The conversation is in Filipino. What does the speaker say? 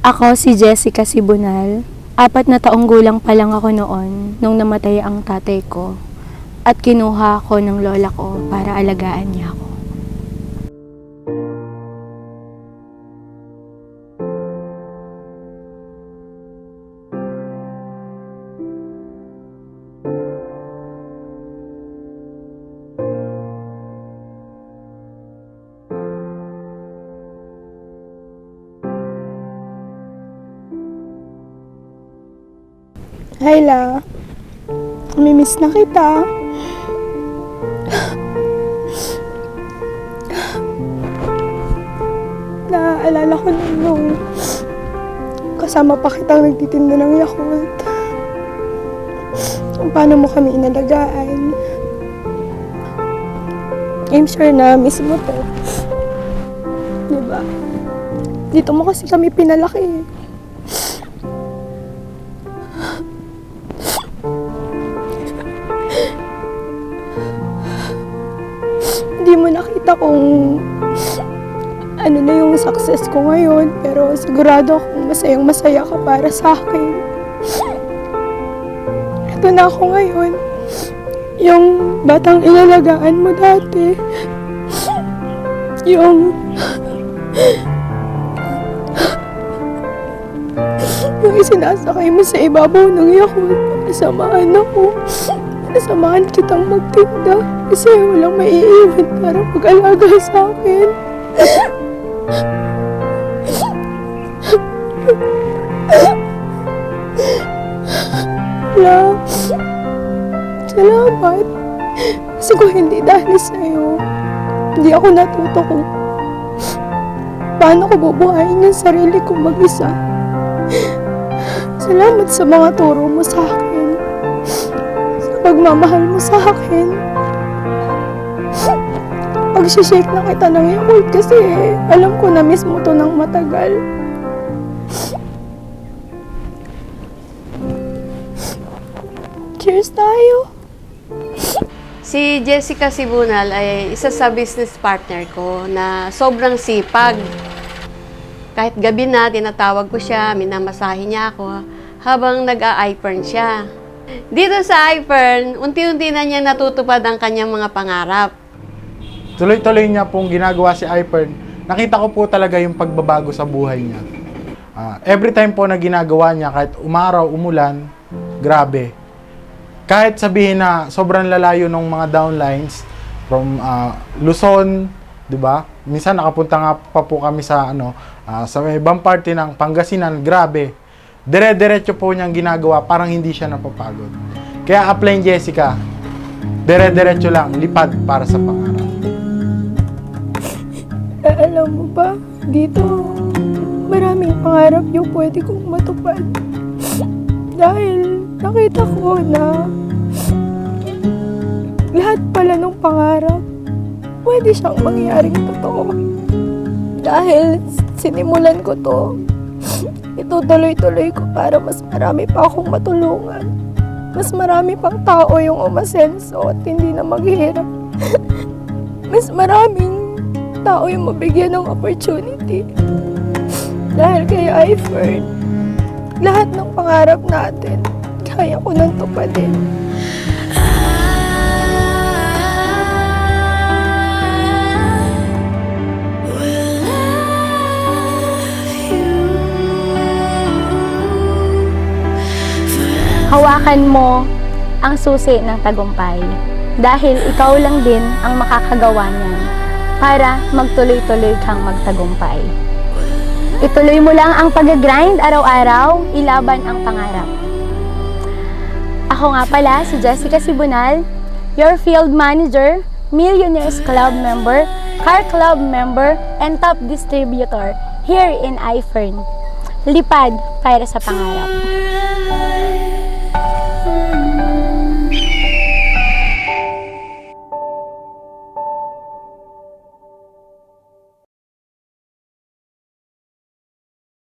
Ako si Jessica Sibunal. 4 na taong gulang pa lang ako noon nung namatay ang tatay ko at kinuha ako ng lola ko para alagaan niya ako. Hyla, namimiss na kita. Naaalala ko nung kasama pa kitang nagtitinda ng Yakult. Kung paano mo kami inalagaan. I'm sure na miss mo to. Diba? Dito mo kasi kami pinalaki. Hindi mo nakita kung ano na yung success ko ngayon, pero sigurado akong masayang masaya ka para sa akin. Ito na ako ngayon. Yung batang inalagaan mo dati. Yung isinasakay mo sa ibabaw ng Yakult para samahan ako. Samahan kitang magtinda kasi walang maiiwan para mag-alaga sa akin. Wala. Salamat. Kasi kung hindi dahil sa'yo, hindi ako natuto kung paano ko bubuhayin yung sarili ko mag-isa. Salamat sa mga turo mo sa akin. Pagmamahal mo sa akin. Pag-shake na kita ng Yakult kasi alam ko na miss mo to ng matagal. Cheers tayo! Si Jessica Sibunal ay isa sa business partner ko na sobrang sipag. Kahit gabi na, tinatawag ko siya, minamasahe niya ako habang nag-a-iPern siya. Dito sa iPern, unti-unti na niyang natutupad ang kanyang mga pangarap. Tuloy-tuloy niya pong ginagawa si iPern. Nakita ko po talaga yung pagbabago sa buhay niya. Every time po na ginagawa niya, kahit umaraw, umulan, grabe. Kahit sabihin na sobrang lalayo ng mga downlines from Luzon, 'di ba? Minsan nakapunta nga pa po kami sa sa may ibang parte ng Pangasinan, grabe. Dire-diretso po niyang ginagawa, parang hindi siya napapagod. Kaya apply Jessica, dire-diretso lang, lipad para sa pangarap. Alam mo ba, dito maraming pangarap yung pwede kong matupad. Dahil nakita ko na lahat pala ng pangarap pwede siyang mangyaring totoo. Dahil sinimulan ko to, itutuloy-tuloy ko para mas marami pa akong matulungan. Mas marami pang tao yung umasenso at hindi na maghihirap. Mas maraming tao yung mabigyan ng opportunity. Dahil kay iFern, lahat ng pangarap natin, kaya ko nang tupadin. Hawakan mo ang susi ng tagumpay dahil ikaw lang din ang makakagawa niyan para magtuloy-tuloy kang magtagumpay. Ituloy mo lang ang pag-grind araw-araw, ilaban ang pangarap. Ako nga pala si Jessica Sibunal, your field manager, Millionaires Club member, Car Club member, and top distributor here in iFern. Lipad para sa pangarap.